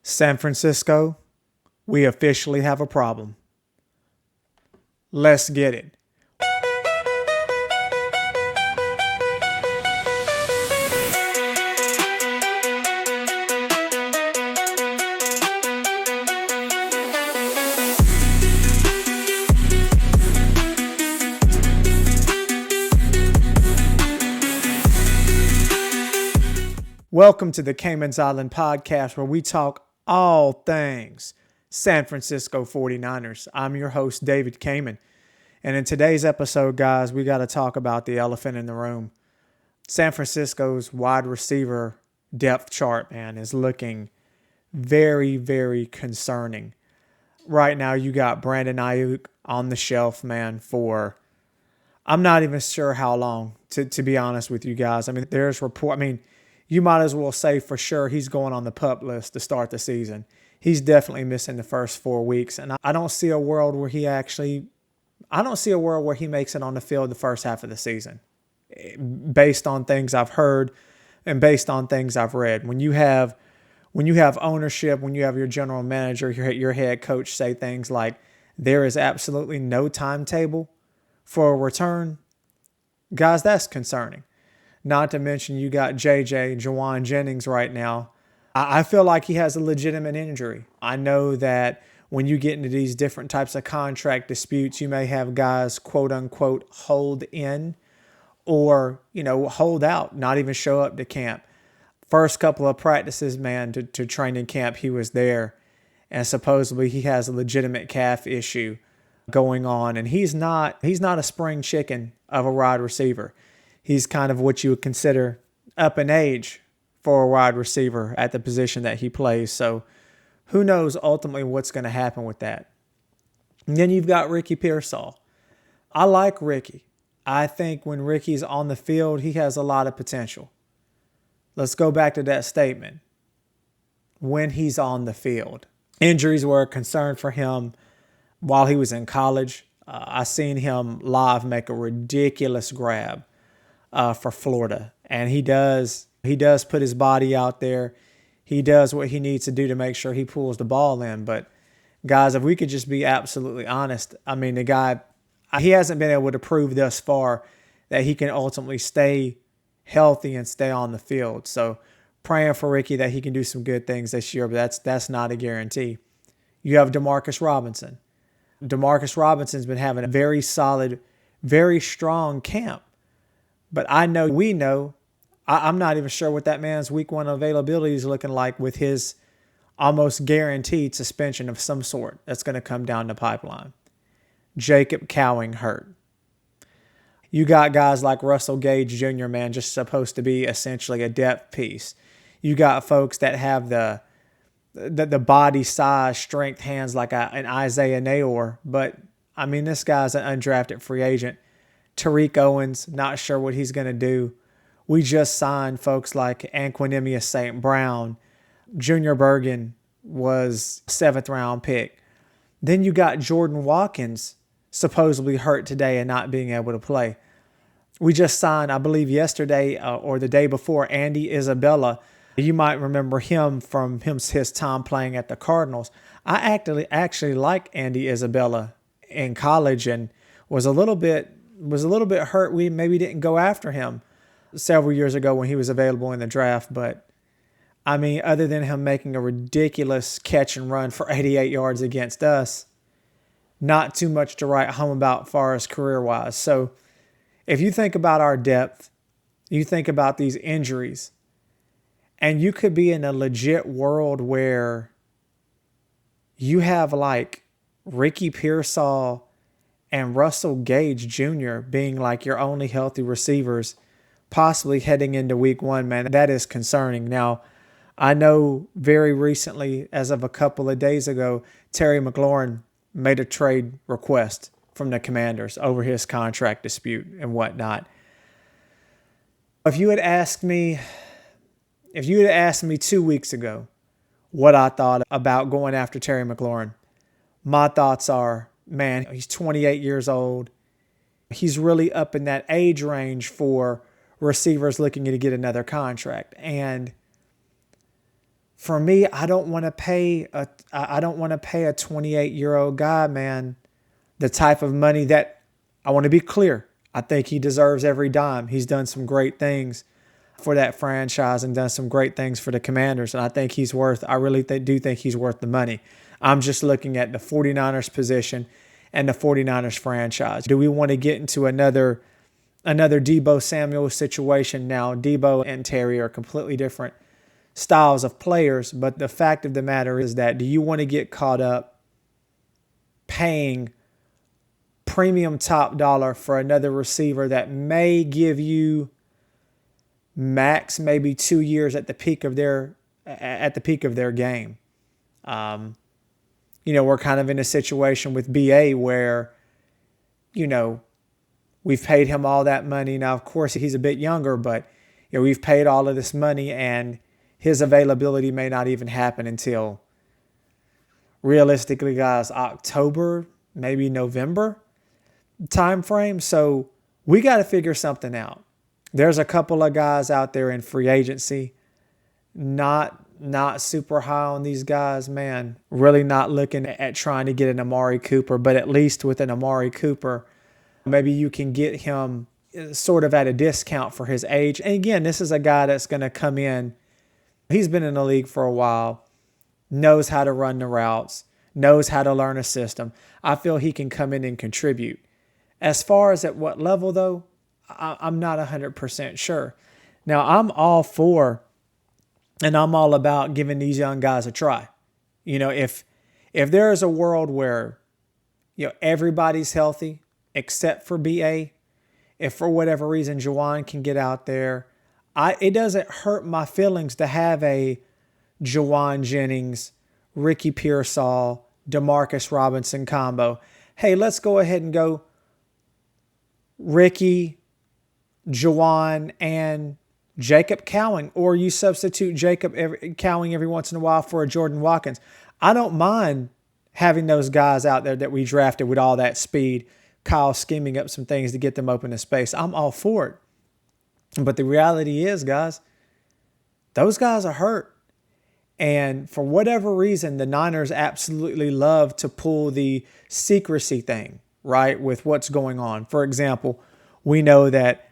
San Francisco, we officially have a problem. Let's get it. Welcome to the Cayman's Island podcast, where we talk all things San Francisco 49ers. I'm your host, David Cayman. And in today's episode, guys, we got to talk about the elephant in the room. San Francisco's wide receiver depth chart, man, is looking very, very concerning. Right now, you got Brandon Ayuk on the shelf, man, for I'm not even sure how long, to be honest with you guys. I mean, you might as well say for sure he's going on the PUP list to start the season. He's definitely missing the first 4 weeks. And I don't see a world where he makes it on the field the first half of the season, based on things I've heard and based on things I've read. When you have ownership, when you have your general manager, your head coach say things like, there is absolutely no timetable for a return, guys, that's concerning. Not to mention you got Jawan Jennings right now. I feel like he has a legitimate injury. I know that when you get into these different types of contract disputes, you may have guys, quote unquote, hold in or, hold out, not even show up to camp. First couple of practices, man, to training camp, he was there. And supposedly he has a legitimate calf issue going on. And he's not a spring chicken of a wide receiver. He's kind of what you would consider up in age for a wide receiver at the position that he plays. So who knows ultimately what's going to happen with that. And then you've got Ricky Pearsall. I like Ricky. I think when Ricky's on the field, he has a lot of potential. Let's go back to that statement. When he's on the field. Injuries were a concern for him while he was in college. I seen him live make a ridiculous grab for Florida. And he does put his body out there. He does what he needs to do to make sure he pulls the ball in. But guys, if we could just be absolutely honest, I mean, the guy, he hasn't been able to prove thus far that he can ultimately stay healthy and stay on the field. So praying for Ricky that he can do some good things this year, but that's not a guarantee. You have Demarcus Robinson. Demarcus Robinson's been having a very solid, very strong camp. But I'm not even sure what that man's week one availability is looking like with his almost guaranteed suspension of some sort that's going to come down the pipeline. Jacob Cowing hurt. You got guys like Russell Gage Jr., man, just supposed to be essentially a depth piece. You got folks that have the body size, strength, hands like an Isaiah Nayor. But, I mean, this guy's an undrafted free agent. Tariq Owens, not sure what he's going to do. We just signed folks like Anquinemius St. Brown. Junior Bergen was a 7th-round pick. Then you got Jordan Watkins supposedly hurt today and not being able to play. We just signed, I believe yesterday or the day before, Andy Isabella. You might remember him from his time playing at the Cardinals. I actually like Andy Isabella in college and was a little bit hurt. We maybe didn't go after him several years ago when he was available in the draft. But, I mean, other than him making a ridiculous catch and run for 88 yards against us, not too much to write home about far as career-wise. So if you think about our depth, you think about these injuries, and you could be in a legit world where you have like Ricky Pearsall and Russell Gage Jr. being like your only healthy receivers, possibly heading into week one, man, that is concerning. Now, I know very recently, as of a couple of days ago, Terry McLaurin made a trade request from the Commanders over his contract dispute and whatnot. If you had asked me 2 weeks ago what I thought about going after Terry McLaurin, my thoughts are, man, he's 28 years old. He's really up in that age range for receivers looking to get another contract. And for me, I don't want to pay a 28-year-old guy, man, the type of money that, I want to be clear, I think he deserves every dime. He's done some great things for that franchise and done some great things for the Commanders. And I think he's worth, I really do think he's worth the money. I'm just looking at the 49ers position and the 49ers franchise. Do we want to get into another Deebo Samuel situation now? Deebo and Terry are completely different styles of players, but the fact of the matter is that, do you want to get caught up paying premium top dollar for another receiver that may give you max maybe 2 years at the peak of their game? We're kind of in a situation with BA where, we've paid him all that money. Now, of course, he's a bit younger, but we've paid all of this money, and his availability may not even happen until, realistically, guys, October, maybe November time frame. So we got to figure something out. There's a couple of guys out there in free agency, not super high on these guys, man. Really not looking at trying to get an Amari Cooper, but at least with an Amari Cooper, maybe you can get him sort of at a discount for his age. And again, this is a guy that's going to come in. He's been in the league for a while, knows how to run the routes, knows how to learn a system. I feel he can come in and contribute. As far as at what level, though, I'm not 100% sure. Now, I'm all for and I'm all about giving these young guys a try. If there is a world where everybody's healthy except for BA, if for whatever reason Juwan can get out there, it doesn't hurt my feelings to have a Juwan Jennings, Ricky Pearsall, Demarcus Robinson combo. Hey, let's go ahead and go Ricky, Juwan, and Jacob Cowing, or you substitute Jacob Cowing every once in a while for a Jordan Watkins. I don't mind having those guys out there that we drafted with all that speed, Kyle scheming up some things to get them open to space. I'm all for it. But the reality is, guys, those guys are hurt. And for whatever reason, the Niners absolutely love to pull the secrecy thing, right, with what's going on. For example, we know that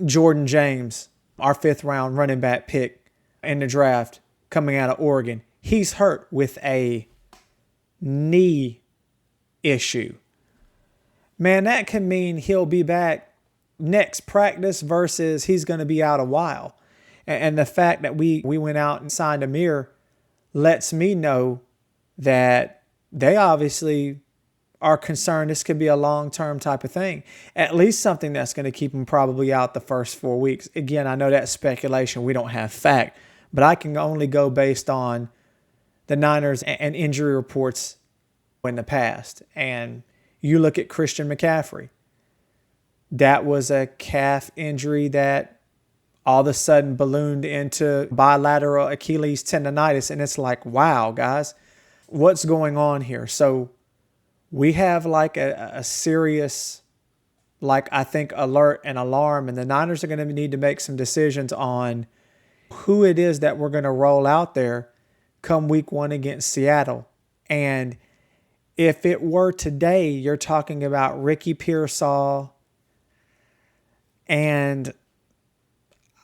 Jordan James, our 5th-round running back pick in the draft coming out of Oregon, he's hurt with a knee issue. Man, that can mean he'll be back next practice versus he's going to be out a while. And the fact that we went out and signed Amir lets me know that they obviously are concerned this could be a long-term type of thing. At least something that's going to keep him probably out the first 4 weeks. Again, I know that's speculation. We don't have fact. But I can only go based on the Niners and injury reports in the past. And you look at Christian McCaffrey. That was a calf injury that all of a sudden ballooned into bilateral Achilles tendonitis. And it's like, wow, guys, what's going on here? So we have like a serious, I think, alert and alarm. And the Niners are going to need to make some decisions on who it is that we're going to roll out there come week 1 against Seattle. And if it were today, you're talking about Ricky Pearsall and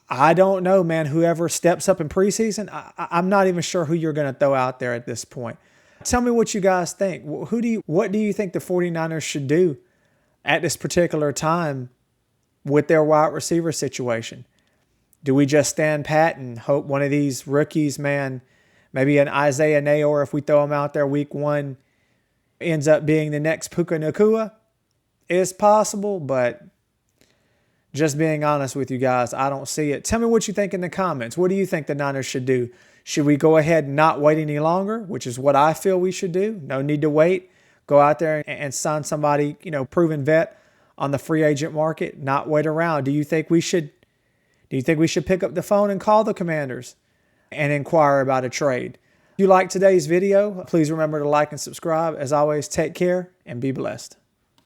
I don't know, man, whoever steps up in preseason, I'm not even sure who you're going to throw out there at this point. Tell me what you guys think. What do you think the 49ers should do at this particular time with their wide receiver situation? Do we just stand pat and hope one of these rookies, man, maybe an Isaiah Nayor, if we throw him out there week 1, ends up being the next Puka Nacua? It's possible, but just being honest with you guys, I don't see it. Tell me what you think in the comments. What do you think the Niners should do? Should we go ahead and not wait any longer, which is what I feel we should do? No need to wait. Go out there and sign somebody, proven vet on the free agent market, not wait around. Do you think we should pick up the phone and call the Commanders and inquire about a trade? If you like today's video, please remember to like and subscribe. As always, take care and be blessed.